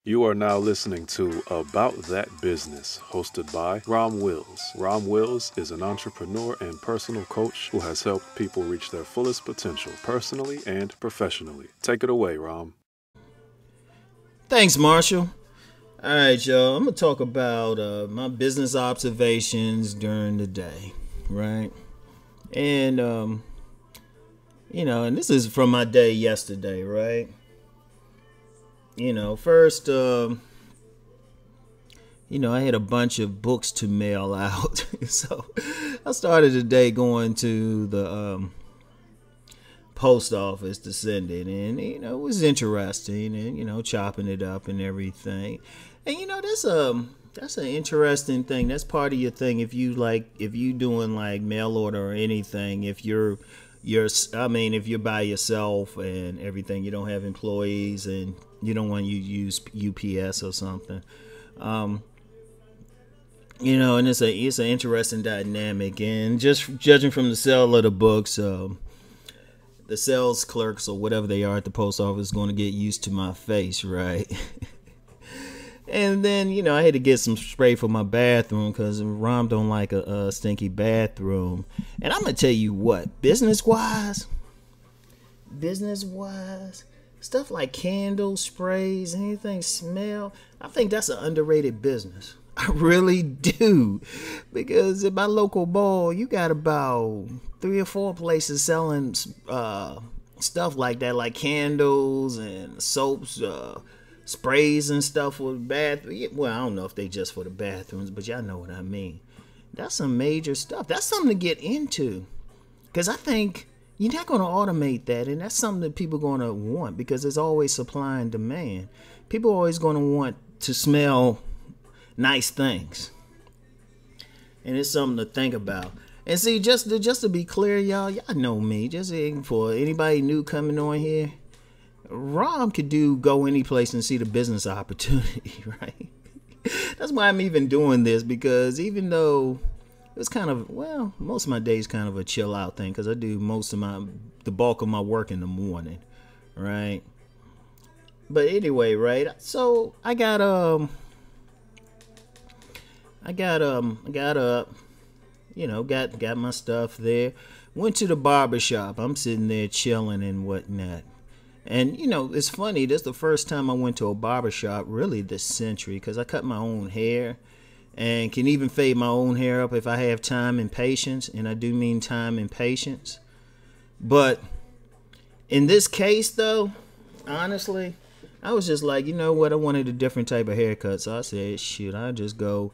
You are now listening to About That Business, hosted by Rom Wills. Rom Wills is an entrepreneur and personal coach who has helped people reach their fullest potential personally and professionally. Take it away, Rom. Thanks, Marshall. All right, y'all. I'm going to talk about my business observations during the day, right? And, and this is from my day yesterday, right? First, I had a bunch of books to mail out. So I started the day going to the post office to send it. And, it was interesting and, chopping it up and everything. And, that's an interesting thing. That's part of your thing. If you doing like mail order or anything, if you're by yourself and everything, you don't have employees and you don't want to use UPS or something, and it's an interesting dynamic. And just judging from the sale of the books, the sales clerks or whatever they are at the post office going to get used to my face, right? And then, I had to get some spray for my bathroom because Rom don't like a stinky bathroom. And I'm going to tell you what, business-wise, stuff like candles, sprays, anything smell, I think that's an underrated business. I really do. Because at my local mall, you got about 3 or 4 places selling stuff like that, like candles and soaps, sprays and stuff for the bathroom. Well, I don't know if they just for the bathrooms, but y'all know what I mean. That's some major stuff. That's something to get into. Because I think you're not going to automate that. And that's something that people are going to want because there's always supply and demand. People are always going to want to smell nice things. And it's something to think about. And see, just to be clear, y'all know me. Just for anybody new coming on here, Rom could go any place and see the business opportunity, right? That's why I'm even doing this, because even though it's kind of, most of my days kind of a chill out thing, because I do the bulk of my work in the morning, right? But anyway, right? So I got up, got my stuff there, went to the barber shop. I'm sitting there chilling and whatnot. And, it's funny, this is the first time I went to a barbershop really this century, because I cut my own hair and can even fade my own hair up if I have time and patience. And I do mean time and patience. But in this case, though, honestly, I was just like, you know what? I wanted a different type of haircut. So I said, shoot, I'll just go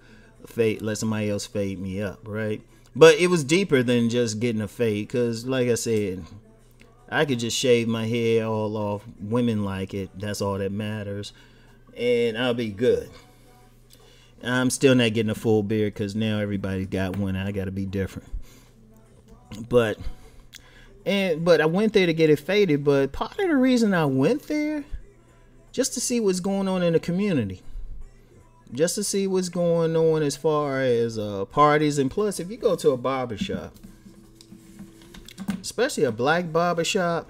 let somebody else fade me up, right? But it was deeper than just getting a fade, because like I said, I could just shave my hair all off. Women like it. That's all that matters. And I'll be good. I'm still not getting a full beard because now everybody's got one. I got to be different. But I went there to get it faded. But part of the reason I went there, just to see what's going on in the community. Just to see what's going on as far as parties. And plus, if you go to a barbershop, especially a black barbershop,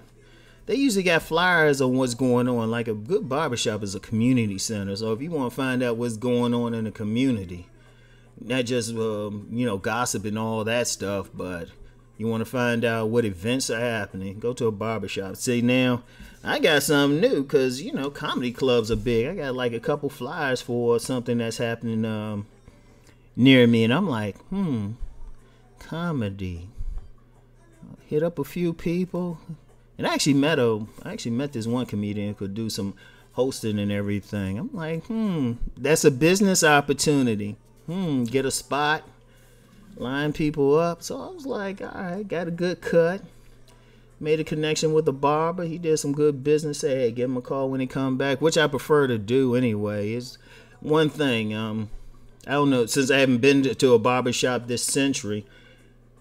they usually got flyers on what's going on. Like a good barbershop is a community center. So if you want to find out what's going on in the community, not just, gossip and all that stuff, but you want to find out what events are happening, go to a barbershop. See, now, I got something new because, comedy clubs are big. I got like a couple flyers for something that's happening near me. And I'm like, comedy. Hit up a few people, and I actually met this one comedian who could do some hosting and everything. I'm like, that's a business opportunity. Get a spot, line people up. So I was like, all right, got a good cut. Made a connection with the barber. He did some good business. Say, hey, give him a call when he come back, which I prefer to do anyway. It's one thing. I don't know, since I haven't been to a barber shop this century,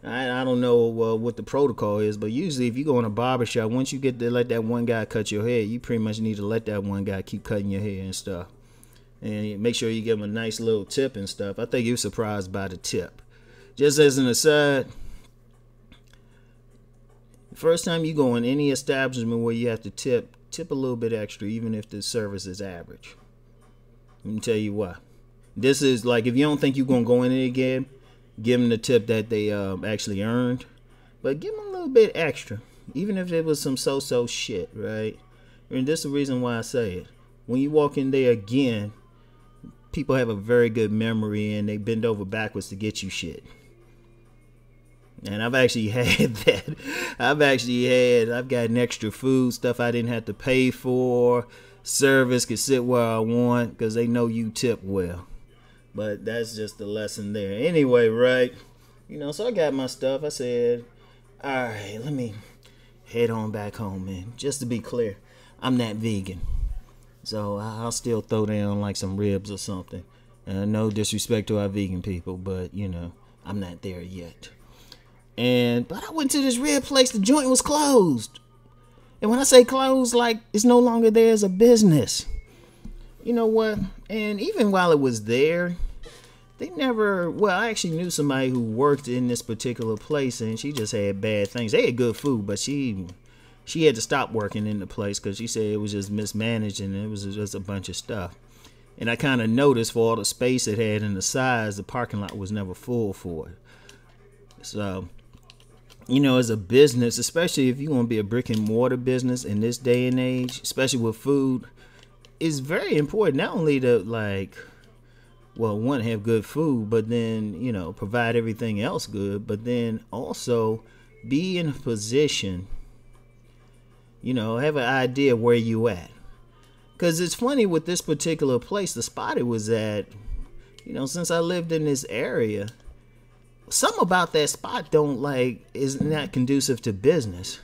I don't know what the protocol is, but usually if you go in a barbershop, once you get to let that one guy cut your hair, you pretty much need to let that one guy keep cutting your hair and stuff. And make sure you give him a nice little tip and stuff. I think you're surprised by the tip. Just as an aside, first time you go in any establishment where you have to tip a little bit extra, even if the service is average. Let me tell you why. This is like, if you don't think you're gonna go in it again, give them the tip that they actually earned, but give them a little bit extra, even if it was some so-so shit, right? And this is the reason why I say it. When you walk in there again, people have a very good memory and they bend over backwards to get you shit. And I've actually had that. I've gotten extra food, stuff I didn't have to pay for. Service could sit where I want because they know you tip well. But that's just the lesson there. Anyway, right? So I got my stuff. I said, all right, let me head on back home, man. Just to be clear, I'm not vegan. So I'll still throw down like some ribs or something. No disrespect to our vegan people, but, I'm not there yet. But I went to this rib place. The joint was closed. And when I say closed, like, it's no longer there as a business. You know what? And even while it was there, they never, I actually knew somebody who worked in this particular place, and she just had bad things. They had good food, but she had to stop working in the place because she said it was just mismanaged and it was just a bunch of stuff. And I kind of noticed, for all the space it had and the size, the parking lot was never full for it. So, as a business, especially if you want to be a brick and mortar business in this day and age, especially with food, it's very important not only to one, have good food, but then, provide everything else good, but then also be in a position, have an idea where you at. Because it's funny with this particular place, the spot it was at, since I lived in this area, something about that spot is not conducive to business.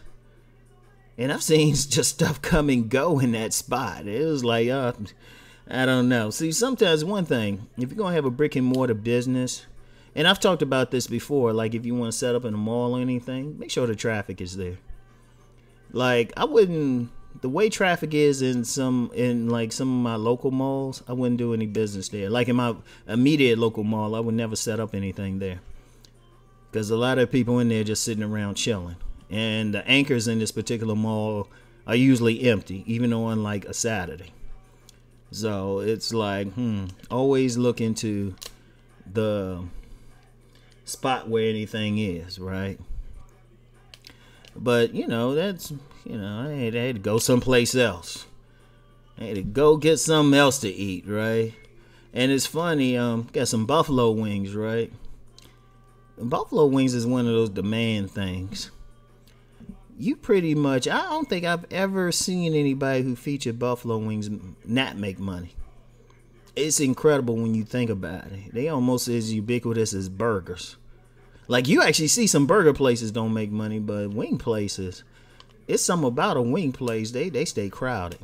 And I've seen just stuff come and go in that spot. It was like, I don't know. See, sometimes one thing, if you're going to have a brick and mortar business, and I've talked about this before, like if you want to set up in a mall or anything, make sure the traffic is there. Like, the way traffic is in some of my local malls, I wouldn't do any business there. Like in my immediate local mall, I would never set up anything there. Because a lot of people in there just sitting around chilling. And the anchors in this particular mall are usually empty, even on like a Saturday. So it's like, always look into the spot where anything is, right? But, that's, I had to go someplace else. I had to go get something else to eat, right? And it's funny, got some buffalo wings, right? Buffalo wings is one of those demand things. You pretty much, I don't think I've ever seen anybody who featured buffalo wings not make money. It's incredible when you think about it. They almost as ubiquitous as burgers. Like, you actually see some burger places don't make money, but wing places, it's something about a wing place, they stay crowded.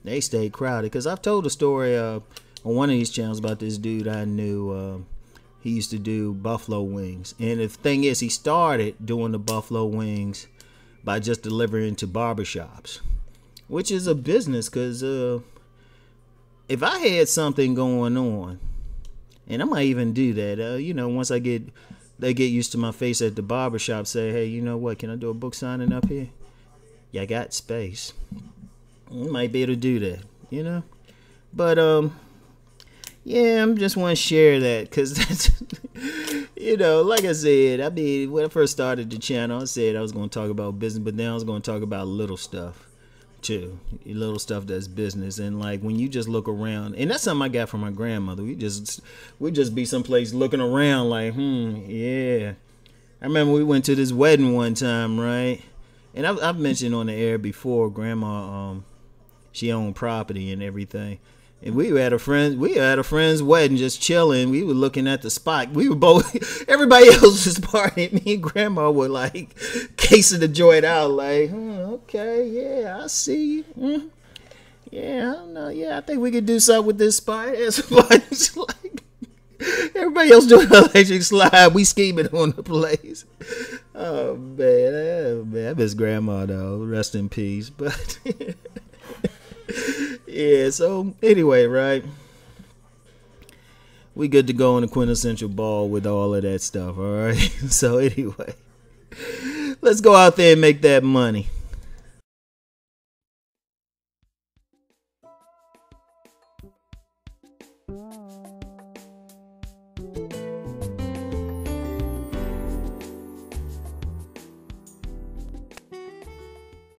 They stay crowded. Because I've told a story on one of these channels about this dude I knew. He used to do buffalo wings. And the thing is, he started doing the buffalo wings by just delivering to barbershops, which is a business. Because if I had something going on, and I might even do that, once they get used to my face at the barbershop, say, hey, you know what, can I do a book signing up here? Yeah, I got space. You might be able to do that, But, yeah, I'm just want to share that because that's, like I said, when I first started the channel, I said I was going to talk about business, but then I was going to talk about little stuff too. Little stuff that's business. And like when you just look around, and that's something I got from my grandmother. We just be someplace looking around like, yeah. I remember we went to this wedding one time, right? And I've mentioned on the air before, Grandma, she owned property and everything. And we were at a friend's wedding, just chilling. We were looking at the spot. We were both, everybody else was partying. Me and Grandma were like casing the joint out, like, okay, yeah, I see you. Yeah, I don't know. Yeah, I think we could do something with this spot. It's like everybody else doing an electric slide. We scheming on the place. Oh man, I miss Grandma though. Rest in peace. But. Yeah, so anyway, right? We good to go on the quintessential ball with all of that stuff, all right? So anyway, let's go out there and make that money. Bye.